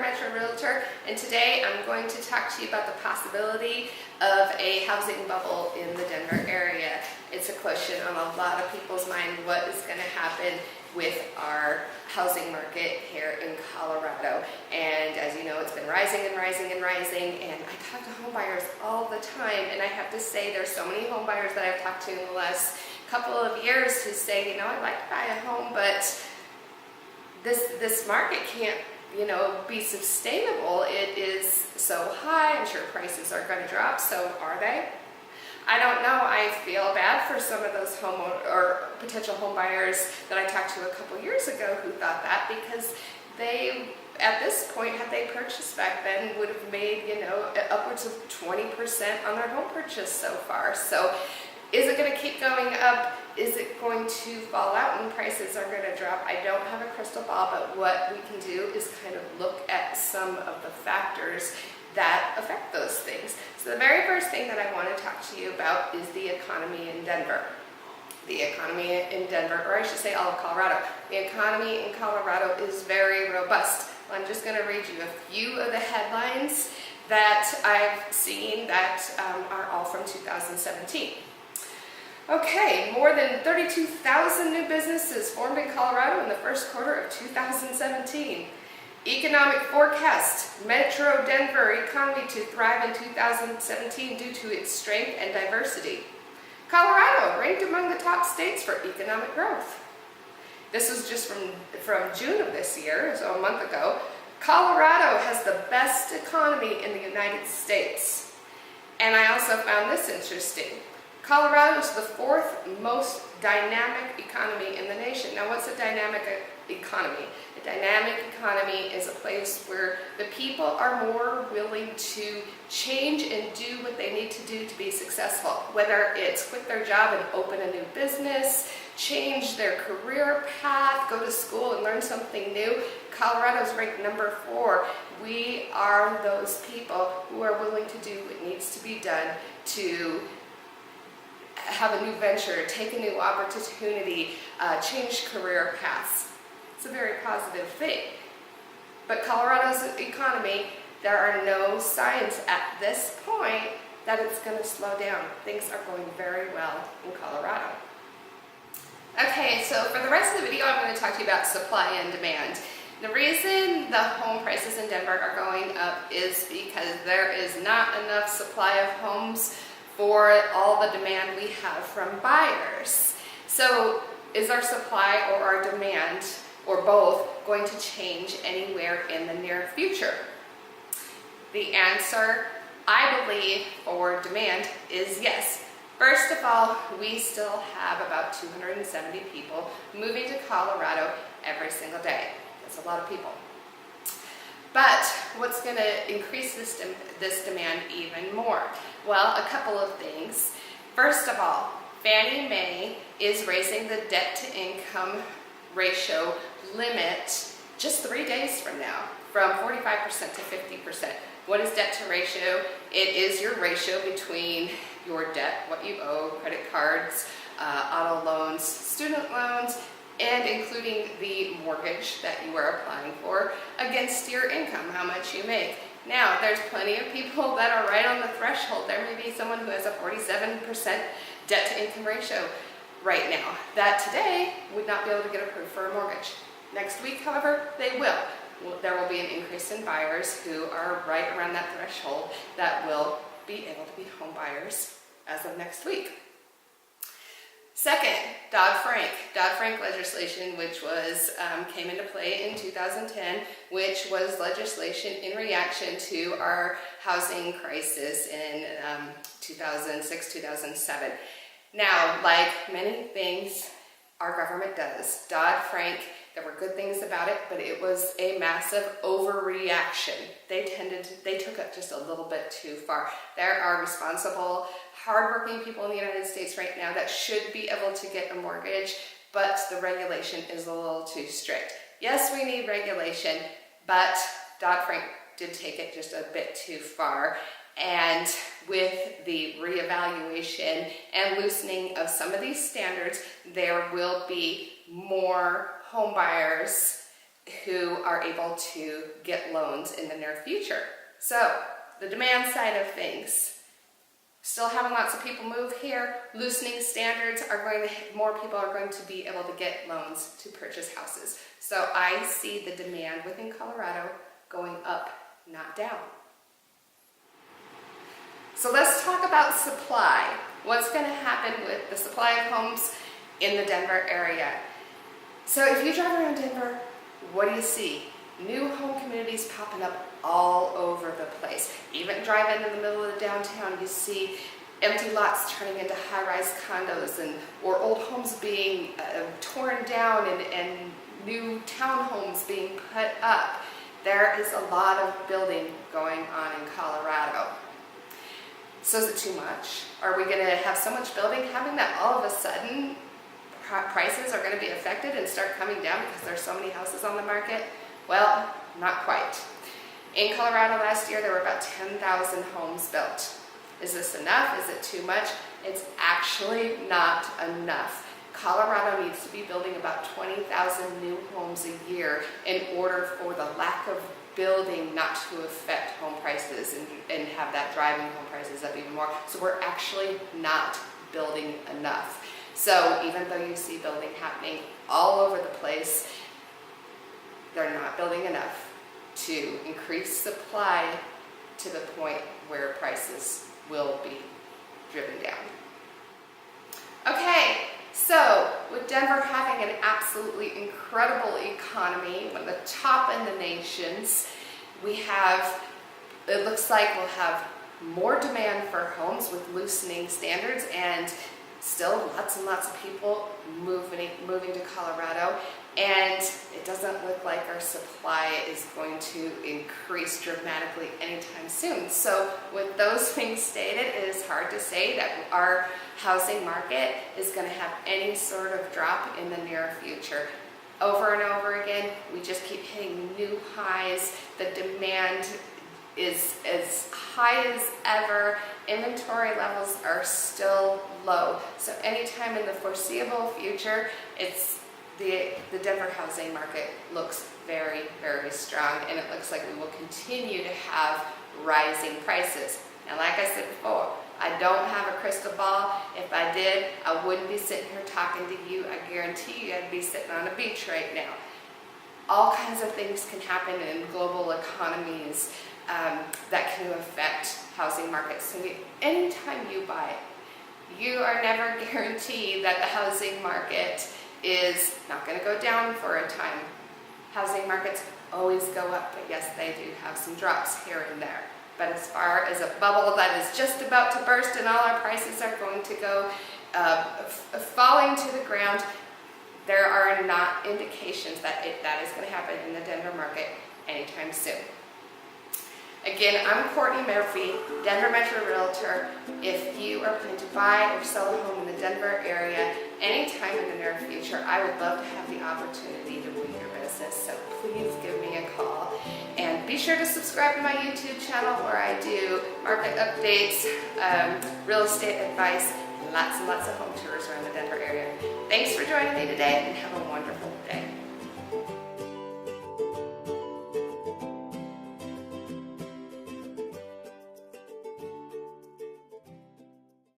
Metro Realtor, and today I'm going to talk to you about the possibility of a housing bubble in the Denver area. It's a question on a lot of people's mind, what is going to happen with our housing market here in Colorado. And as you know, it's been rising and rising and rising, and I talk to home buyers all the time, and I have to say there's so many home buyers that I've talked to in the last couple of years who say, you know, I'd like to buy a home, but this market can't, you know, be sustainable. It is so high. I'm sure prices are going to drop. So are they? I don't know. I feel bad for some of those potential home buyers that I talked to a couple years ago who thought that, because they, at this point, had they purchased back then, would have made, you know, upwards of 20% on their home purchase so far. So is it going to keep going up? Is it going to fall out and prices are going to drop? I don't have a crystal ball, but what we can do is kind of look at some of the factors that affect those things. So the very first thing that I want to talk to you about is the economy in Denver. The economy in Denver, or I should say all of Colorado. The economy in Colorado is very robust. I'm just going to read you a few of the headlines that I've seen that are all from 2017. Okay, more than 32,000 new businesses formed in Colorado in the first quarter of 2017. Economic forecast, Metro Denver economy to thrive in 2017 due to its strength and diversity. Colorado ranked among the top states for economic growth. This was just from June of this year, so a month ago. Colorado has the best economy in the United States. And I also found this interesting. Colorado is the fourth most dynamic economy in the nation. Now, what's a dynamic economy? A dynamic economy is a place where the people are more willing to change and do what they need to do to be successful. Whether it's quit their job and open a new business, change their career path, go to school and learn something new. Colorado's ranked number 4. We are those people who are willing to do what needs to be done to have a new venture, take a new opportunity, change career paths. It's a very positive thing. But Colorado's economy, there are no signs at this point that it's going to slow down. Things are going very well in Colorado. Okay, so for the rest of the video, I'm going to talk to you about supply and demand. The reason the home prices in Denver are going up is because there is not enough supply of homes for all the demand we have from buyers. So is our supply or our demand, or both, going to change anywhere in the near future? The answer, I believe, for demand is yes. First of all, we still have about 270 people moving to Colorado every single day. That's a lot of people. But what's going to increase this demand even more? Well, a couple of things. First of all, Fannie Mae is raising the debt-to-income ratio limit just 3 days from now, from 45% to 50%. What is debt to ratio? It is your ratio between your debt, what you owe, credit cards, auto loans, student loans, and including the mortgage that you are applying for, against your income, how much you make. Now, there's plenty of people that are right on the threshold. There may be someone who has a 47% debt-to-income ratio right now that today would not be able to get approved for a mortgage. Next week, however, they will. There will be an increase in buyers who are right around that threshold that will be able to be home buyers as of next week. Second, DoddFrank legislation, which was came into play in 2010, which was legislation in reaction to our housing crisis in 2006, 2007. Now, like many things our government does, Dodd-Frank, there were good things about it, but it was a massive overreaction. They took it just a little bit too far. There are responsible, hardworking people in the United States right now that should be able to get a mortgage, but the regulation is a little too strict. Yes, we need regulation, but Dodd-Frank did take it just a bit too far. And with the reevaluation and loosening of some of these standards, there will be more home buyers who are able to get loans in the near future. So the demand side of things, still having lots of people move here, loosening standards more people are going to be able to get loans to purchase houses. So I see the demand within Colorado going up, not down. So let's talk about supply. What's going to happen with the supply of homes in the Denver area? So if you drive around Denver, what do you see? New home communities popping up all over the place. Even drive into the middle of the downtown, you see empty lots turning into high-rise condos or old homes being torn down and new townhomes being put up. There is a lot of building going on in Colorado. So is it too much? Are we going to have so much building happening that all of a sudden prices are going to be affected and start coming down because there's so many houses on the market? Well, not quite. In Colorado last year, there were about 10,000 homes built. Is this enough? Is it too much? It's actually not enough. Colorado needs to be building about 20,000 new homes a year in order for the lack of building not to affect home prices and have that driving home prices up even more. So we're actually not building enough. So even though you see building happening all over the place, they're not building enough to increase supply to the point where prices will be driven down. Okay, so with Denver having an absolutely incredible economy, one of the top in the nations, it looks like we'll have more demand for homes with loosening standards and still lots and lots of people moving to Colorado, and it doesn't look like our supply is going to increase dramatically anytime soon. So with those things stated, it is hard to say that our housing market is going to have any sort of drop in the near future. Over and over again, we just keep hitting new highs. The demand is as high as ever. Inventory levels are still low. So anytime in the foreseeable future, the Denver housing market looks very, very strong, and it looks like we will continue to have rising prices. Now, like I said before, I don't have a crystal ball. If I did, I wouldn't be sitting here talking to you. I guarantee you I'd be sitting on a beach right now. All kinds of things can happen in global economies that can affect housing markets. So anytime you buy, you are never guaranteed that the housing market is not going to go down for a time. Housing markets always go up, but yes, they do have some drops here and there. But as far as a bubble that is just about to burst and all our prices are going to go falling to the ground, there are not indications that that is going to happen in the Denver market anytime soon. Again, I'm Courtney Murphy, Denver Metro Realtor. If you are planning to buy or sell a home in the Denver area anytime in the near future, I would love to have the opportunity to win your business. So please give me a call. And be sure to subscribe to my YouTube channel where I do market updates, real estate advice, and lots of home tours around the Denver area. Thanks for joining me today and have a wonderful day.